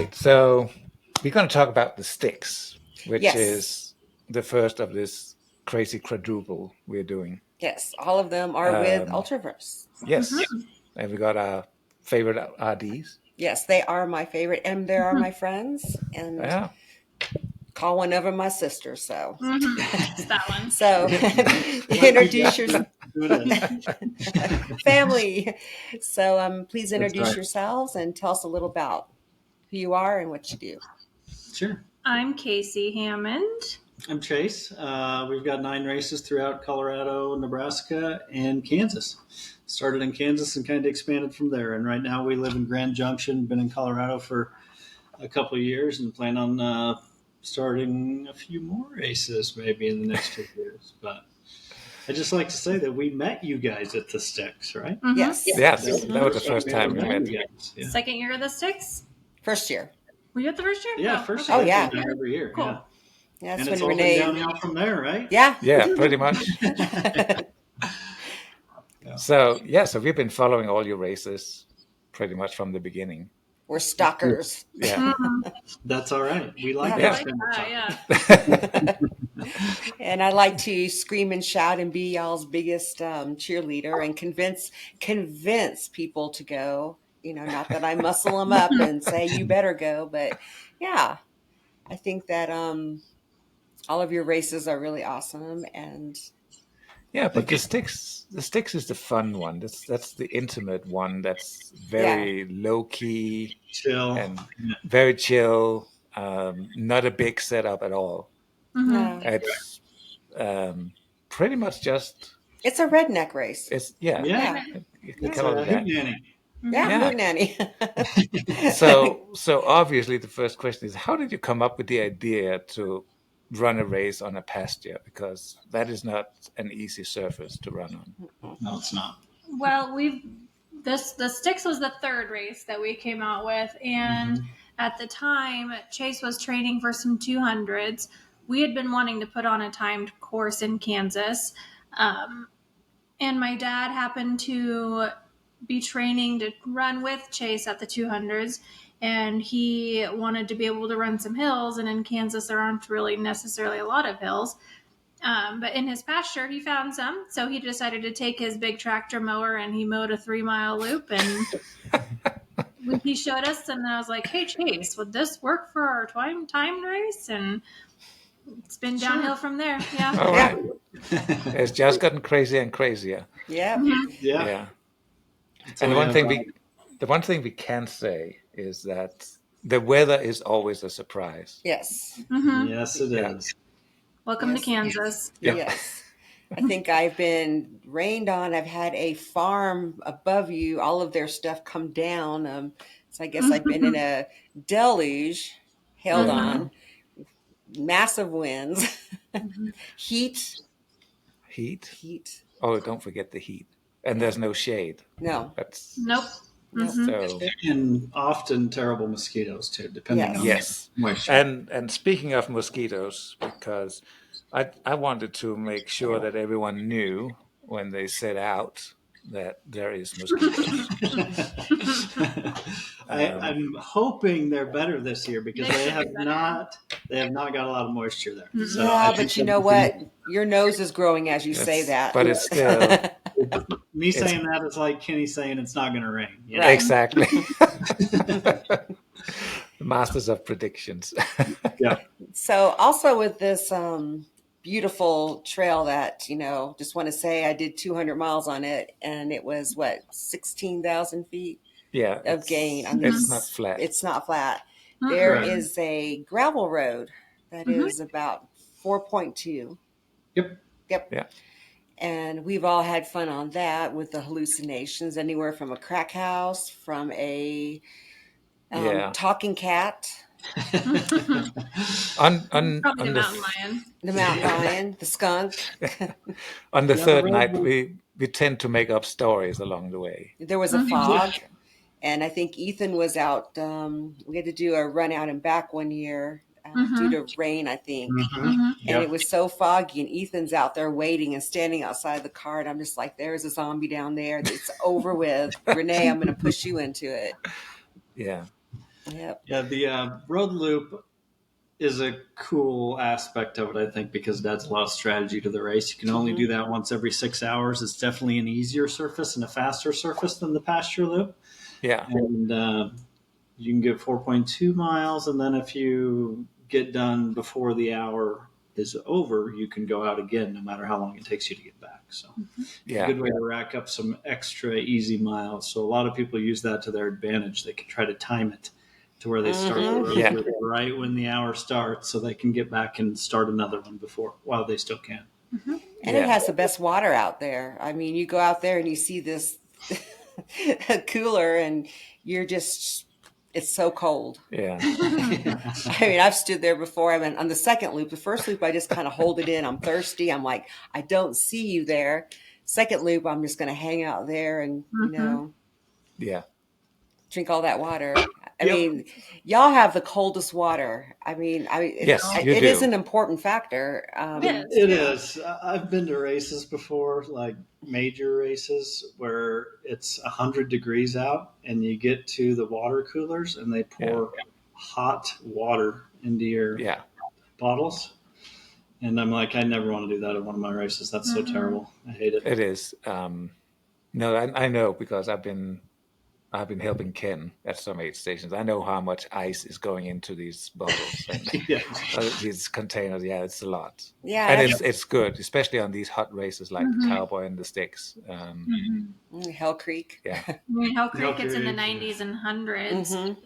right. So we're going to talk about the sticks, which Yes. is the first of this crazy quadruple we're doing. Yes. All of them are with Ultraverse. Yes. And we got our favorite RDs. Yes, they are my favorite, and they are my friends. And Yeah. call one of them my sister. So, It's that one. so introduce your family. So, please introduce yourselves and tell us a little about who you are and what you do. Sure. I'm Casey Hammond. I'm Chase. We've got 9 races throughout Colorado, Nebraska, and Kansas. Started in Kansas and kind of expanded from there. And right now we live in Grand Junction. Been in Colorado for a couple of years and plan on starting a few more races maybe in the next 2 years. But I just like to say that we met you guys at the Sticks, right? Mm-hmm. Yes. Yes. That was the first time we met. You guys. Yeah. Second year of the Sticks? First year. Were you at the first year? Yeah, first year. year. Oh, yeah. Every year. Cool. Yeah. Yeah, that's And when it's all been Renee. downhill from there, right? Yeah. Yeah, pretty much. So we've been following all your races pretty much from the beginning. We're stalkers. Yeah. That's all right. We like Yeah. that. Yeah. And I like to scream and shout and be y'all's biggest cheerleader and convince people to go. You know, not that I muscle them up and say you better go, but yeah, I think that all of your races are really awesome. And Yeah, but the sticks is the fun one. That's the intimate one. That's very low key, Chill, and very chill. Not a big setup at all. Mm-hmm. It's pretty much just. It's a redneck race. It's Yeah. You can It's call a it that. hoot nanny. Yeah, Moot Nanny. So obviously the first question is, how did you come up with the idea to run a race on a pasture? Because that is not an easy surface to run on. No, it's not. Well, the Sticks was the third race that we came out with, and at the time, Chase was training for some 200s. We had been wanting to put on a timed course in Kansas, and my dad happened to be training to run with Chase at the 200s, and he wanted to be able to run some hills, and in Kansas there aren't really necessarily a lot of hills. But in his pasture, he found some. So he decided to take his big tractor mower and he mowed a 3-mile loop. And he showed us, and I was like, "Hey, Chase, would this work for our timed race?" And it's been downhill from there. Yeah. All right. It's just gotten crazier and crazier. Yeah. Yeah. And the one thing we can say is that the weather is always a surprise. Yes. Mm-hmm. Yes, it is. Welcome to Kansas. Yes. I think I've been rained on. I've had a farm above you, all of their stuff come down. So I guess I've been in a deluge, held on, massive winds, heat. Oh, don't forget the heat. And there's no shade. No. That's Nope. so. And often terrible mosquitoes too, depending on Yes. moisture. And speaking of mosquitoes, because I wanted to make sure that everyone knew when they set out that there is mosquitoes. I'm hoping they're better this year because they have not got a lot of moisture there. So Yeah, but you know what? Your nose is growing as you say that. But it's still me saying that is like Kenny saying it's not going to rain. You know? Right. Exactly. Masters of predictions. Yeah. So also with this beautiful trail that, just want to say I did 200 miles on it, and it was 16,000 feet of gain. I mean, it's not flat. It's not flat. There is a gravel road that is about 4.2. Yep. Yeah. And we've all had fun on that with the hallucinations, anywhere from a crack house, from a talking cat. Probably the mountain lion. The mountain lion, the skunk. On the third night, we tend to make up stories along the way. There was a fog, and I think Ethan was out. We had to do a run out and back one year due to rain, I think. And it was so foggy, and Ethan's out there waiting and standing outside the car, and I'm just like, there's a zombie down there. It's over with. Renee, I'm going to push you into it. Yeah. Yep. Yeah, the road loop is a cool aspect of it, I think, because it adds a lot of strategy to the race. You can only do that once every 6 hours. It's definitely an easier surface and a faster surface than the pasture loop. Yeah. And you can get 4.2 miles. And then if you get done before the hour is over, you can go out again, no matter how long it takes you to get back. So it's a Yeah. good way to rack up some extra easy miles. So a lot of people use that to their advantage. They can try to time it to where they start the road Yeah. trip right when the hour starts, so they can get back and start another one before while they still can. And it Yeah. has the best water out there. I mean, you go out there and you see this cooler, and you're just, it's so cold. Yeah. I mean, I've stood there before. I mean, on the second loop, the first loop, I just kind of hold it in. I'm thirsty. I'm like, I don't see you there. Second loop, I'm just going to hang out there and, Yeah. drink all that water. I Yep. mean, y'all have the coldest water. I mean, Yes, you it is do. an important factor. It is. I've been to races before, like major races, where it's 100 degrees out, and you get to the water coolers, and they pour hot water into your Yeah. bottles. And I'm like, I never want to do that at one of my races. That's so terrible. I hate it. It is. No, I know because I've been helping Ken at some aid stations. I know how much ice is going into these bottles and Yeah. these containers. Yeah, it's a lot. Yeah, And it's good, especially on these hot races like the Cowboy and the Sticks. Hell Creek. Yeah. I mean, Hell Creek, Hell it's in the Creek, 90s and 100s. Mhm.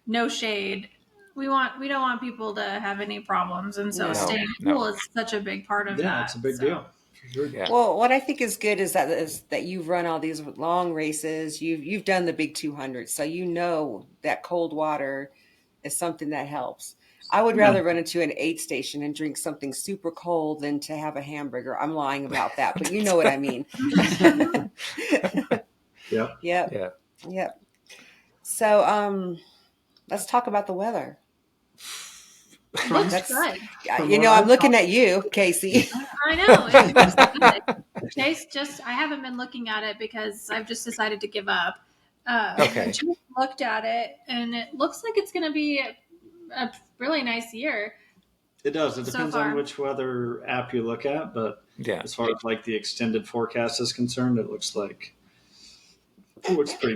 No shade. We don't want people to have any problems, and so No. staying cool is such a big part of that. Yeah, it's a big deal. For sure. Yeah. Well, what I think is good is that you've run all these long races. You've done the big 200, so you know that cold water is something that helps. I would rather run into an aid station and drink something super cold than to have a hamburger. I'm lying about that, but you know what I mean. Yep. Yep. Yeah. Yep. So, let's talk about the weather. Looks That's- good. From You what know, I'm I looking at you, Casey. I know. It looks good. Chase I haven't been looking at it because I've just decided to give up. Okay. Chase looked at it, and it looks like it's going to be a really nice year. It does. It So depends far. on which weather app you look at, but Yeah. as far as like the extended forecast is concerned, it looks pretty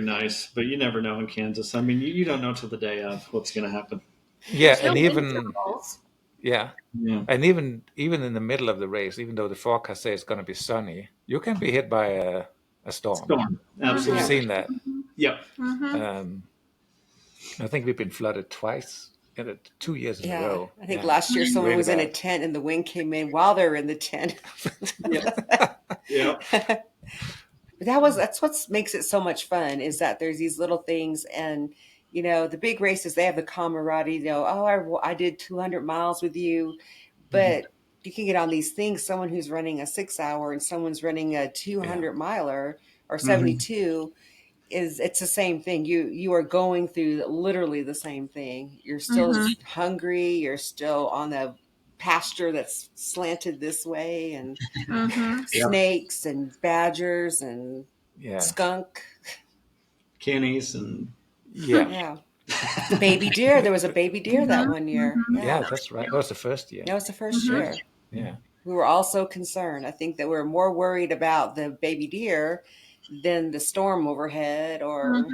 nice. But you never know in Kansas. I mean, you don't know till the day of what's going to happen. Yeah. Still And wind even chills. yeah. Yeah. And even in the middle of the race, even though the forecast says it's going to be sunny, you can be hit by a storm. Storm. We've Absolutely. seen that. Yep. I think we've been flooded twice, 2 years in a row. I think last year someone Really was in a bad. tent and the wind came in while they were in the tent. Yep. That's what makes it so much fun, is that there's these little things. And the big races, they have the camaraderie, I did 200 miles with you, but you can get on these things, someone who's running a 6 hour and someone's running a 200 miler or 72, it's the same thing. You are going through literally the same thing. You're still hungry, you're still on the pasture that's slanted this way, and snakes and badgers and skunk, Kennies and baby deer. There was a baby deer that one year. Yeah, that's right. That was the first year. That was the first year. Yeah. We were all so concerned. I think that we're more worried about the baby deer than the storm overhead or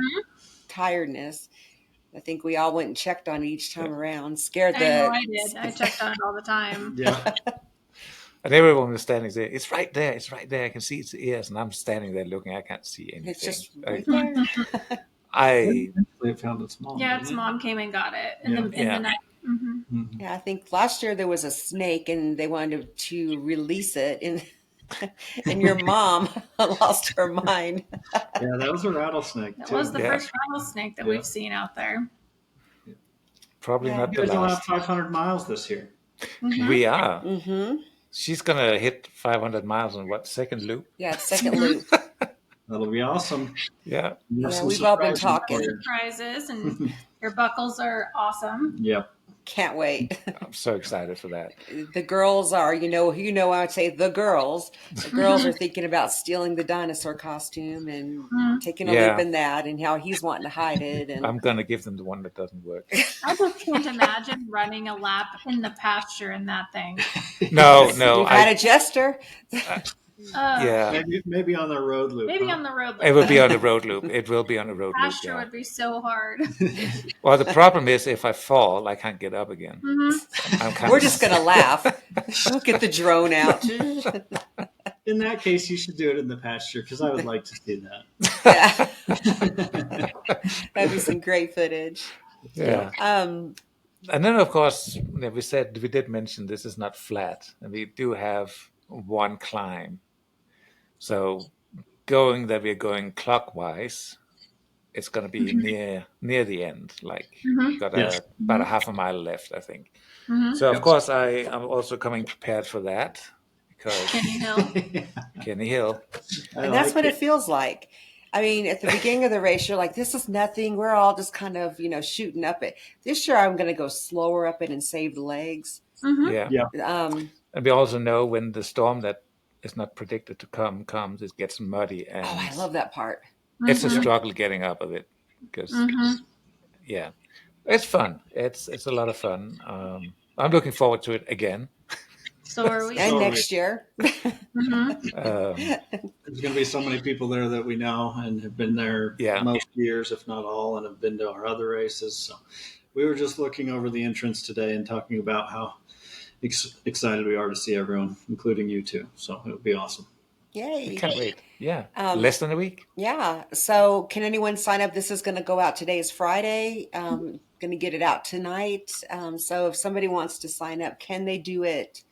tiredness. I think we all went and checked on it each time around, scared I know I did. I checked on it all the time. yeah. And everyone was standing there. It's right there. It's right there. I can see its ears, and I'm standing there looking. I can't see anything. It's just right there. They found its mom. Yeah, didn't its it? mom came and got it in the night. Yeah, I think last year there was a snake and they wanted to release it, and your mom lost her mind. Yeah, that was a rattlesnake That too. was the first rattlesnake that we've seen out there. Probably not You the guys will have last. 500 miles this year. We are. Mm-hmm. She's gonna hit 500 miles on what, second loop? Yeah, second loop. That'll be awesome. Yeah. Yeah, we've all been talking. for you. Surprises, and your buckles are awesome. Yep. Can't wait. I'm so excited for that. The girls are, I would say the girls. The girls are thinking about stealing the dinosaur costume and taking a leap Yeah, in that, and how he's wanting to hide it. And I'm gonna give them the one that doesn't work. I just can't imagine running a lap in the pasture in that thing. No, no, we've had a jester. yeah, Maybe on the road loop. Maybe huh? on the road. it will be on the road loop. It will be on the road loop. Pasture Yeah. would be so hard. Well, the problem is if I fall, I can't get up again. I'm kind We're of just gonna laugh. We'll get the drone out. In that case, you should do it in the pasture because I would like to see Yeah, that. that'd be some great footage. yeah. Um, And then, of course, we did mention this is not flat, and we do have one climb. So we're going clockwise, it's going to be near the end. Like got Yes. about a half a mile left, I think. Mm-hmm. So of Yep. course I am also coming prepared for that because Kenny Hill. Kenny Hill. and that's what it feels like. I mean, at the beginning of the race, you're like, this is nothing. We're all just kind of, shooting up it. This year, I'm going to go slower up it and save the legs. Yeah. Yeah. And we also know when the storm that is not predicted to comes, it gets muddy, and Oh, I love that part. it's a struggle getting up of it because yeah, it's fun. It's a lot of fun. I'm looking forward to it again. So are we. And So next year. There's going to be so many people there that we know and have been there Yeah. most years, if not all, and have been to our other races. So we were just looking over the entrance today and talking about how excited we are to see everyone, including you two. So it'll be awesome. Yay. Can't wait. Yeah, less than a week. Yeah. So can anyone sign up? This is going to go out. Today is Friday. Going to get it out tonight. So if somebody wants to sign up, can they do it?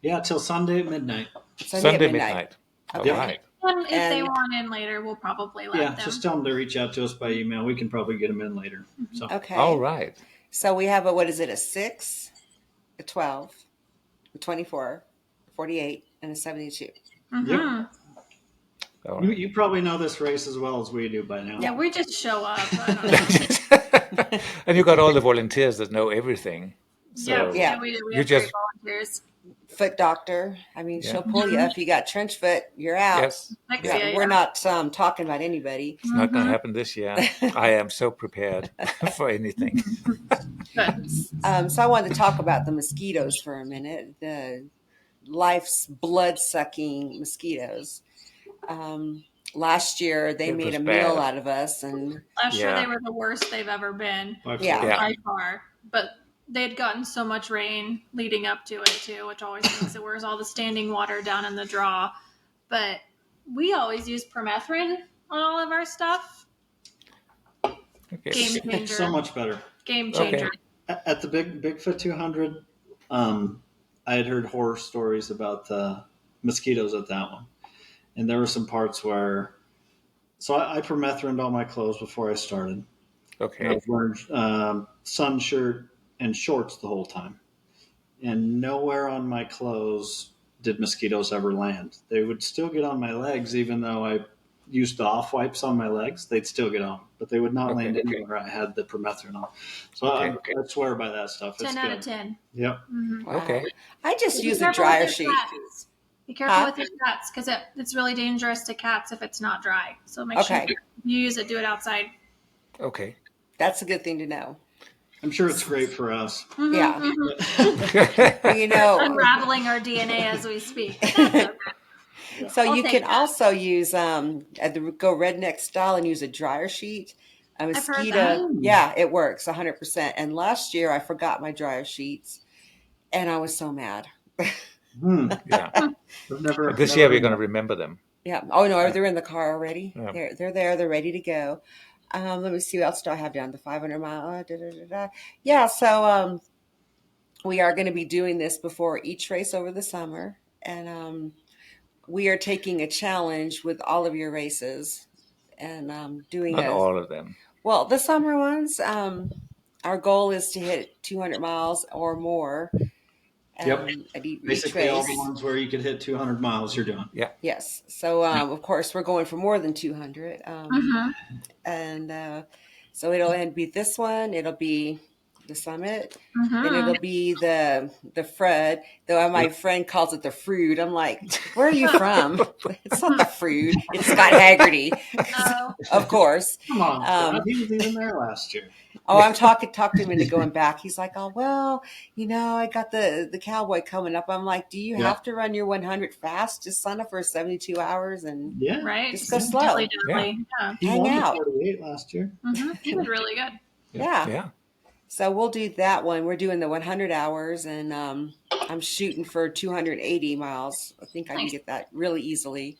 Yeah, till Sunday at midnight. Sunday midnight. Okay. All right. And if they And- want in later, we'll probably let Yeah, them. just tell them to reach out to us by email. We can probably get them in later. So Okay. All right. So we have a 6, a 12, a 24, a 48, and a 72. Mhm. All you, right. you probably know this race as well as we do by now. Yeah, we just show up. I don't know. And you got all the volunteers that know everything. So Yeah. we you have just- great volunteers. Foot doctor. I mean, Yeah. she'll pull you. If you got trench foot, you're out. yes, Next Yeah, year, we're not talking about anybody. it's not going to happen this year. I am so prepared for anything. Good. So I wanted to talk about the mosquitoes for a minute. The life's blood-sucking mosquitoes. Last year, they It made was a bad. meal out of us, and Last year Yeah. they were the worst they've ever been By Yeah. far. Yeah. by far. But they'd gotten so much rain leading up to it too, which always makes it worse. All the standing water down in the draw. But we always use permethrin on all of our stuff. Okay. Game changer. So much better. Game changer. At the Bigfoot 200, I had heard horror stories about the mosquitoes at that one. And there were some parts where, so I permethrined all my clothes before I started. And I Okay. was wearing sun shirt and shorts the whole time. And nowhere on my clothes did mosquitoes ever land. They would still get on my legs, even though I used the off wipes on my legs. They'd still get on, but they would not land anywhere I had the permethrin on. So I swear by that stuff. It's 10 out good. of 10. Yep. wow. Okay. I just use Be a careful dryer with your sheet. cats. Be careful Huh? with your cats because it's really dangerous to cats if it's not dry. So make sure Okay. you use it, do it outside. Okay. That's a good thing to know. I'm sure it's great for us. Yeah. Mhm. Well, Unraveling our DNA as we speak. so I'll you take can that. also use go redneck style and use a dryer sheet. A heard mosquito, that. yeah, it works 100%. And last year I forgot my dryer sheets, and I was so mad. Yeah. I've never, This never year we're done going to that. remember them. Yeah. Oh no, they're in the car already. Yeah. They're there. They're ready to go. Let me see what else do I have down. The 500 mile. Yeah. So we are going to be doing this before each race over the summer, and we are taking a challenge with all of your races, and doing Not all of them. well, the summer ones. Our goal is to hit 200 miles or more. Yep. At each Basically, race. all the ones where you could hit 200 miles, you're doing. Yes. So, of course, we're going for more than 200. Mhm. And so it'll be this one. It'll be the summit. Mhm. Then it'll be the Fred, though my friend calls it the Frood. I'm like, where are you from? It's not the Frood. It's Scott Haggerty, Oh. of course. Come on, Scott. Um, He was even there last year. I'm talked him into going back. He's like, oh, well, I got the cowboy coming up. I'm like, do you Yeah. have to run your 100 fast? Just sign up for 72 hours and Yeah. Right. just go slow. Dilly-dally. Yeah. He Hang won the out. 48 last year. He did really good. Yeah. Yeah. So we'll do that one. We're doing the 100 hours, and I'm shooting for 280 miles. I think I can Nice. get that really easily.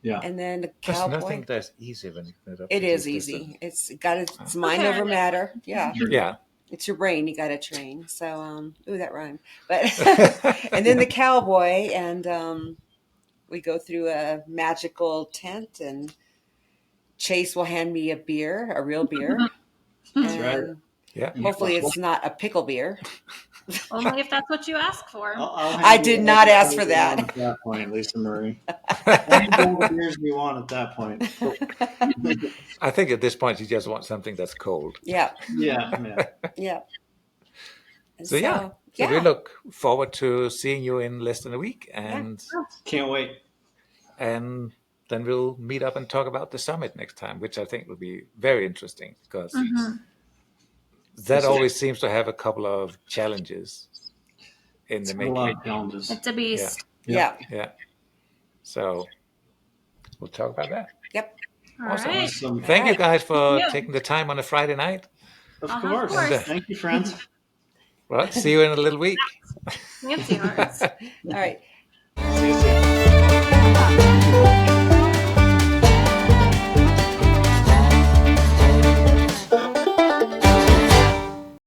Yeah. And then the There's cowboy. nothing that's easy when you put up It with is this distance. easy. It's mind over Okay. matter. Yeah. Yeah. It's your brain you got to train. So, ooh, that rhymed. But and then the cowboy, and we go through a magical tent, and Chase will hand me a beer, a real beer. That's right. And Yeah. hopefully it's not a pickle beer. Only if that's what you ask for. I did not ask for that. At that point, Lisa Marie. Any all the beers you want at that point. I think at this point you just want something that's cold. Yeah. Yeah. Yeah. And So yeah. So we look forward to seeing you in less than a week, and Can't wait. and then we'll meet up and talk about the summit next time, which I think will be very interesting because that always seems to have a couple of challenges in the A making. lot of challenges. It's a beast. Yeah. Yeah. So we'll talk about that. Yep. All Awesome. right. Awesome. Thank you guys for Yeah. taking the time on a Friday night. Of Of course. course. Thank you, friends. Well, see you in a little week. Fancy hearts. All right. See you soon.